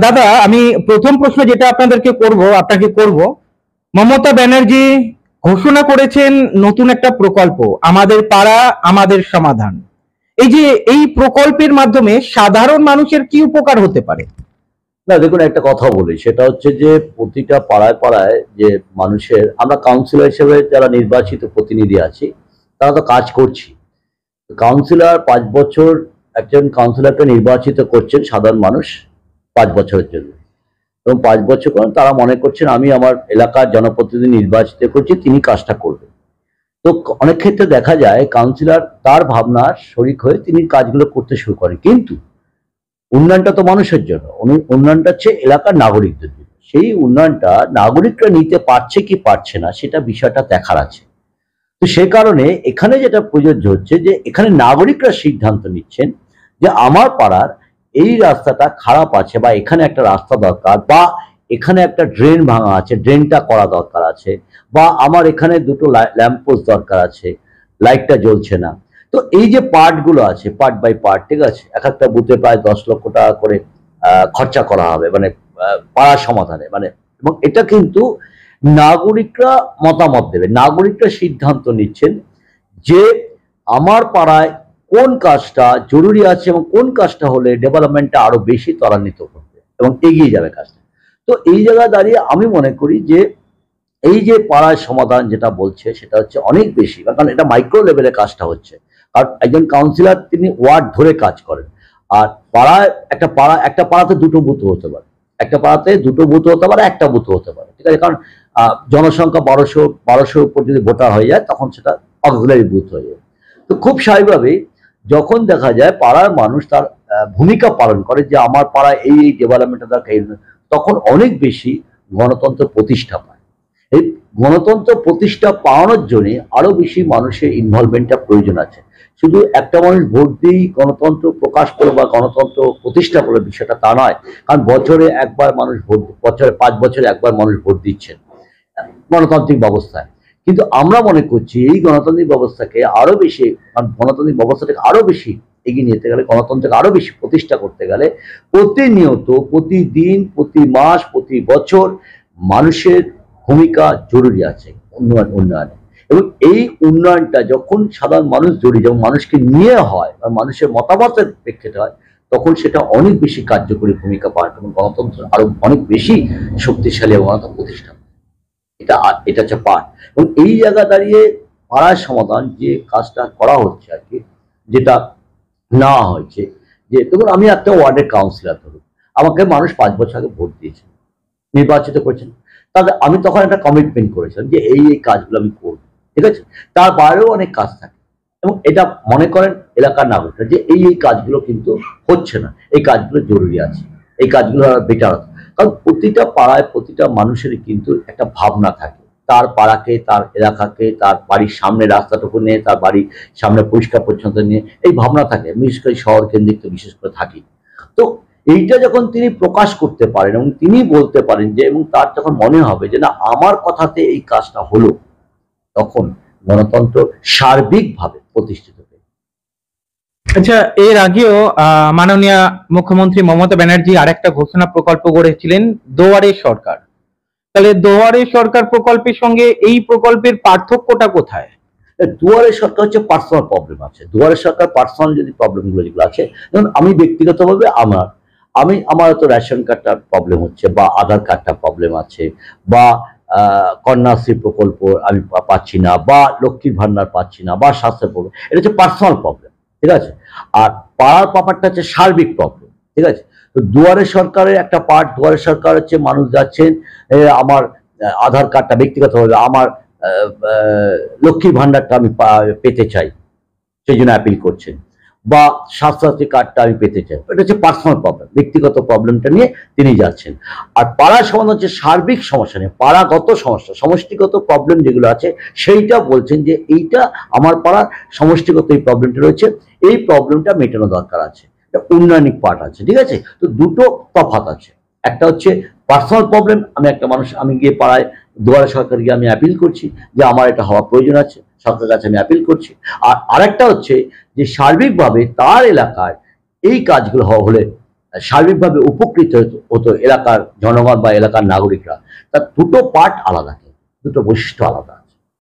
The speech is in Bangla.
দাদা, আমি প্রথম প্রশ্ন যেটা আপনাকে করব, মমতা ব্যানার্জি ঘোষণা করেছেন নতুন একটা প্রকল্প, আমাদের পাড়া আমাদের সমাধান। এই যে এই প্রকল্পের মাধ্যমে সাধারণ মানুষের কি উপকার হতে পারে? না, দেখুন, একটা কথা বলি, সেটা হচ্ছে যে প্রতিটা পাড়ায় পাড়ায় যে মানুষের, আমরা কাউন্সিলর হিসেবে যারা নির্বাচিত প্রতিনিধি আছি তারা তো কাজ করছি। কাউন্সিলর 5 বছর, একজন কাউন্সিলরকে নির্বাচিত করছেন সাধারণ মানুষ 5 বছরের জন্য, এবং 5 বছর পর তারা মনে করছেন আমি আমার এলাকার জনপ্রতিনিধি নির্বাচিত করছি, তিনি কাজটা করবেন। তো অনেক ক্ষেত্রে দেখা যায় কাউন্সিলর তার ভাবনার শরিক হয়ে তিনি কাজগুলো করতে শুরু করেন, কিন্তু উন্নয়নটা তো মানুষের জন্য, উন্নয়নটা হচ্ছে এলাকার নাগরিকদের জন্য। সেই উন্নয়নটা নাগরিকরা নিতে পারছে কি পারছে না সেটা বিষয়টা দেখার আছে। তো সে কারণে এখানে যেটা প্রযোজ্য হচ্ছে যে এখানে নাগরিকরা সিদ্ধান্ত নিচ্ছেন যে আমার পাড়ার এই রাস্তাটা খারাপ আছে, বা এখানে একটা রাস্তা দরকার, বা এখানে একটা ড্রেন ভাঙা আছে, ড্রেনটা করা দরকার আছে, বা আমার এখানে দুটো ল্যাম্পপোস্ট দরকার আছে, লাইটটা জ্বলছে না। তো এই যে পার্টগুলো আছে, পার্ট বাই পার্ট, ঠিক আছে, এক একটা বুথে প্রায় 10 লক্ষ টাকা করে খরচা করা হবে, মানে পাড়া সমাধানে, মানে, এবং এটা কিন্তু নাগরিকরা মতামত দেবে, নাগরিকরা সিদ্ধান্ত নিচ্ছেন যে আমার পাড়ায় কোন কাজটা জরুরি আছে এবং কোন কাজটা হলে ডেভেলপমেন্টটা আরো বেশি ত্বরান্বিত করবে এবং এগিয়ে যাবে কাজটা। তো এই জায়গায় দাঁড়িয়ে আমি মনে করি যে এই যে পাড়ায় সমাধান যেটা বলছে সেটা হচ্ছে অনেক বেশি, কারণ এটা মাইক্রো লেভেলে কাজটা হচ্ছে। আর একজন কাউন্সিলর তিনি ওয়ার্ড ধরে কাজ করেন, আর পাড়ায় একটা পাড়াতে দুটো বুথ হতে পারে, একটা পাড়াতে দুটো বুথ হতে পারে, একটা বুথ হতে পারে, ঠিক আছে, কারণ জনসংখ্যা 1200 উপর যদি ভোটার হয়ে যায় তখন সেটা অক্সিলারি বুথ হয়ে যায়। তো খুব স্বাভাবিকভাবেই যখন দেখা যায় পাড়ার মানুষ তার ভূমিকা পালন করে যে আমার পাড়ায় এই ডেভেলপমেন্টটা দরকার, তখন অনেক বেশি গণতন্ত্র প্রতিষ্ঠা পায়। এই গণতন্ত্র প্রতিষ্ঠা পাওয়ানোর জন্য আরো বেশি মানুষের ইনভলভমেন্টটা প্রয়োজন আছে। শুধু একটা মানুষ ভোট দিয়েই গণতন্ত্র প্রকাশ করলো বা গণতন্ত্র প্রতিষ্ঠা করলো বিষয়টা তা নয়, কারণ বছরে একবার মানুষ ভোট, বছরে 5 বছরে একবার মানুষ ভোট দিচ্ছেন গণতান্ত্রিক ব্যবস্থায়। কিন্তু আমরা মনে করছি এই গণতান্ত্রিক ব্যবস্থাকে আরো বেশি, গণতান্ত্রিক ব্যবস্থাটাকে আরো বেশি এগিয়ে নিতে গেলে, গণতন্ত্রকে আরো বেশি প্রতিষ্ঠা করতে গেলে প্রতিনিয়ত, প্রতিদিন, প্রতি মাস, প্রতি বছর মানুষের ভূমিকা জরুরি আছে উন্নয়নে। এবং এই উন্নয়নটা যখন সাধারণ মানুষ জড়িয়ে, যখন মানুষকে নিয়ে হয় বা মানুষের মতামতের প্রেক্ষিতে হয়, তখন সেটা অনেক বেশি কার্যকরী ভূমিকা পায় এবং গণতন্ত্র আরো অনেক বেশি শক্তিশালী এবং গণতন্ত্র প্রতিষ্ঠা। এটা হচ্ছে পার্ট। এবং এই জায়গা দাঁড়িয়ে পাড়ার সমাধান যে কাজটা করা হচ্ছে আর কি, যেটা নেওয়া হয়েছে, যে দেখুন আমি একটা ওয়ার্ডের কাউন্সিলর, ধরুন আমাকে মানুষ 5 বছর আগে ভোট দিয়েছে, নির্বাচিত করেছেন, তাহলে আমি তখন একটা কমিটমেন্ট করেছিলাম যে এই কাজগুলো আমি করব, ঠিক আছে। তার বাইরেও অনেক কাজ থাকে এবং এটা মনে করেন এলাকার নাগরিকরা যে এই কাজগুলো কিন্তু হচ্ছে না, এই কাজগুলো জরুরি আছে, এই কাজগুলো বেটার হতো। কারণ প্রতিটা পাড়ায় প্রতিটা মানুষেরই কিন্তু একটা ভাবনা থাকে, তার পাড়াকে, তার এলাকাকে, তার বাড়ির সামনে রাস্তাটুকু নিয়ে, তার বাড়ির সামনে পরিষ্কার পরিচ্ছন্নতা নিয়ে এই ভাবনা থাকে, বিশেষ করে শহর কেন্দ্রিক তো বিশেষ করে থাকি। তো এইটা যখন তিনি প্রকাশ করতে পারেন এবং তিনি বলতে পারেন যে, এবং তার যখন মনে হবে যে না আমার কথাতে এই কাজটা হলো, তখন গণতন্ত্র সার্বিকভাবে প্রতিষ্ঠিত হবে। আচ্ছা, এর আগেও মাননীয় মুখ্যমন্ত্রী মমতা ব্যানার্জি আরেকটা ঘোষণা প্রকল্প করেছিলেন, দুয়ারে সরকার। তাহলে দুয়ারে সরকার প্রকল্পের সঙ্গে এই প্রকল্পের পার্থক্যটা কোথায়? দুয়ারে সরকার হচ্ছে পার্সোনাল প্রবলেম আছে, দুয়ারে সরকার পার্সোনাল যদি প্রবলেমগুলো যেগুলো আছে, যেমন আমি ব্যক্তিগতভাবে আমার তো রেশন কার্ডটার প্রবলেম হচ্ছে, বা আধার কার্ডটা প্রবলেম আছে, বা কন্যাশ্রী প্রকল্প আমি পাচ্ছি না, বা লক্ষ্মীর ভান্ডার পাচ্ছি না, বা স্বাস্থ্য প্রবলেম, এটা হচ্ছে পার্সোনাল প্রবলেম, ঠিক আছে। আর পাড়ার ব্যাপারটা হচ্ছে সার্বিক প্রবলেম, ঠিক আছে। তো দুয়ারে সরকারের একটা পার্ট, দুয়ারে সরকার হচ্ছে মানুষ যাচ্ছেন, আমার আধার কার্ডটা ব্যক্তিগতভাবে, আমার লক্ষ্মীর ভান্ডারটা আমি পেতে চাই, সেই জন্য অ্যাপিল করছেন, বা স্বাস্থ্যসাথী কার্ডটা আমি পেতে চাই, এটা হচ্ছে পার্সোনাল প্রবলেম, ব্যক্তিগত প্রবলেমটা নিয়ে তিনি যাচ্ছেন। আর পাড়া সমাধান হচ্ছে সার্বিক সমস্যা নিয়ে, পাড়াগত সমস্যা, সমষ্টিগত প্রবলেম যেগুলো আছে সেইটা বলছেন যে এইটা আমার পাড়ার সমষ্টিগত এই প্রবলেমটা রয়েছে, এই প্রবলেমটা মেটানো দরকার আছে, উন্নয়নিক পার্ট আছে, ঠিক আছে। তো দুটো তফাৎ আছে, একটা হচ্ছে পার্সোনাল প্রবলেম, আমি একটা মানুষ, আমি গিয়ে পাড়ায় দুয়ারে সরকার গিয়ে আমি অ্যাপিল করছি যে আমার এটা হওয়া প্রয়োজন আছে, সরকারের কাছে আমি অ্যাপিল করছি। আর আরেকটা হচ্ছে যে সার্বিকভাবে তার এলাকায় এই কাজগুলো হলে সার্বিকভাবে উপকৃত হতো এলাকার জনগণ বা এলাকার নাগরিকরা, তার দুটো পার্ট আলাদা, দুটো বৈশিষ্ট্য আলাদা।